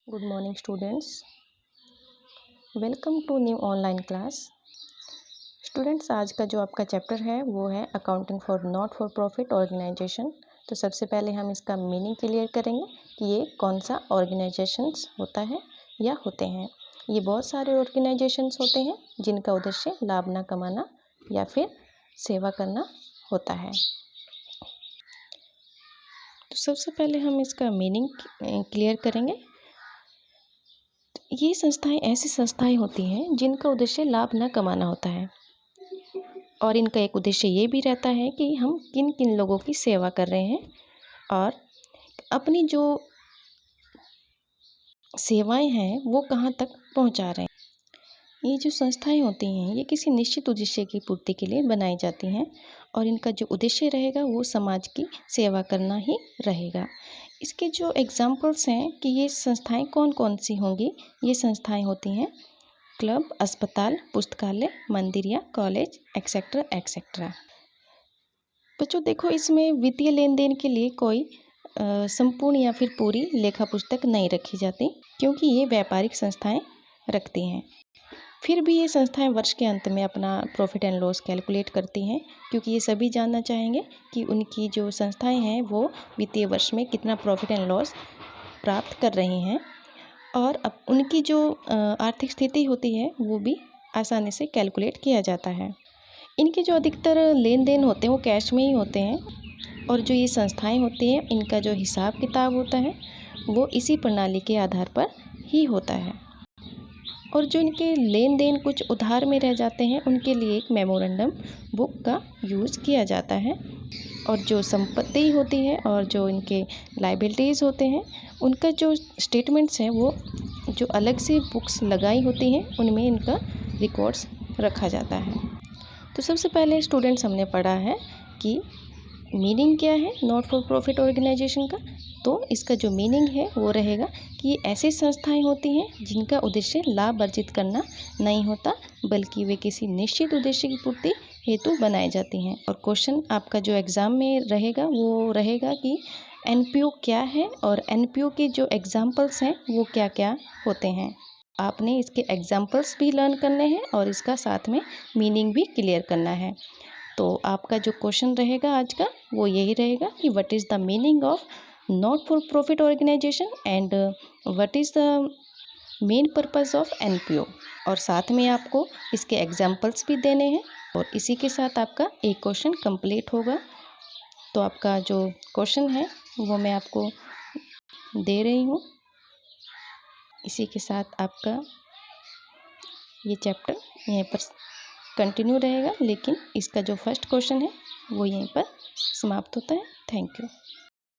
Good morning students, welcome to new online class. Students, आज का जो आपका चैप्टर है वो है accounting for not for profit organisation. तो सबसे पहले हम इसका मीनिंग क्लियर करेंगे कि ये कौन सा ऑर्गेनाइजेशंस होता है या होते हैं। ये बहुत सारे ऑर्गेनाइजेशंस होते हैं जिनका उद्देश्य लाभ ना कमाना या फिर सेवा करना होता है। तो सबसे पहले हम इसका मीनिंग क्लियर करेंगे। ये संस्थाएं ऐसी संस्थाएं होती हैं जिनका उद्देश्य लाभ न कमाना होता है और इनका एक उद्देश्य ये भी रहता है कि हम किन किन लोगों की सेवा कर रहे हैं और अपनी जो सेवाएं हैं वो कहाँ तक पहुंचा रहे हैं। ये जो संस्थाएं होती हैं ये किसी निश्चित उद्देश्य की पूर्ति के लिए बनाई जाती हैं और इनका जो उद्देश्य रहेगा वो समाज की सेवा करना ही रहेगा। इसके जो एग्जाम्पल्स हैं कि ये संस्थाएं कौन कौन सी होंगी। ये संस्थाएं होती हैं क्लब, अस्पताल, पुस्तकालय, मंदिर या कॉलेज, एक्सेट्रा एक्सेट्रा। बच्चों देखो, इसमें वित्तीय लेन देन के लिए कोई संपूर्ण या फिर पूरी लेखा पुस्तक नहीं रखी जाती क्योंकि ये व्यापारिक संस्थाएं रखती हैं। फिर भी ये संस्थाएं वर्ष के अंत में अपना प्रॉफिट एंड लॉस कैलकुलेट करती हैं क्योंकि ये सभी जानना चाहेंगे कि उनकी जो संस्थाएं हैं वो वित्तीय वर्ष में कितना प्रॉफिट एंड लॉस प्राप्त कर रही हैं और अब उनकी जो आर्थिक स्थिति होती है वो भी आसानी से कैलकुलेट किया जाता है। इनके जो अधिकतर लेन देन होते हैं वो कैश में ही होते हैं और जो ये संस्थाएं होती हैं इनका जो हिसाब किताब होता है वो इसी प्रणाली के आधार पर ही होता है। और जो इनके लेन देन कुछ उधार में रह जाते हैं उनके लिए एक मेमोरेंडम बुक का यूज़ किया जाता है और जो संपत्ति होती है और जो इनके लाइबिलिटीज़ होते हैं उनका जो स्टेटमेंट्स हैं वो जो अलग से बुक्स लगाई होती हैं उनमें इनका रिकॉर्ड्स रखा जाता है। तो सबसे पहले स्टूडेंट्स हमने पढ़ा है कि मीनिंग क्या है नॉट फॉर प्रॉफिट ऑर्गेनाइजेशन का। तो इसका जो मीनिंग है वो रहेगा कि ये ऐसी संस्थाएं होती हैं जिनका उद्देश्य लाभ अर्जित करना नहीं होता बल्कि वे किसी निश्चित उद्देश्य की पूर्ति हेतु बनाई जाती हैं। और क्वेश्चन आपका जो एग्ज़ाम में रहेगा वो रहेगा कि एनपीओ क्या है और एनपीओ के जो एग्जाम्पल्स हैं वो क्या क्या होते हैं। आपने इसके एग्जाम्पल्स भी लर्न करने हैं और इसका साथ में मीनिंग भी क्लियर करना है। तो आपका जो क्वेश्चन रहेगा आज का वो यही रहेगा कि what is the meaning of not for profit organisation and what is the main purpose of NPO. और साथ में आपको इसके एग्जाम्पल्स भी देने हैं और इसी के साथ आपका एक क्वेश्चन कंप्लीट होगा। तो आपका जो क्वेश्चन है वो मैं आपको दे रही हूँ। इसी के साथ आपका ये चैप्टर यहीं पर कंटिन्यू रहेगा लेकिन इसका जो फर्स्ट क्वेश्चन है वो यहीं पर समाप्त होता है। Thank you.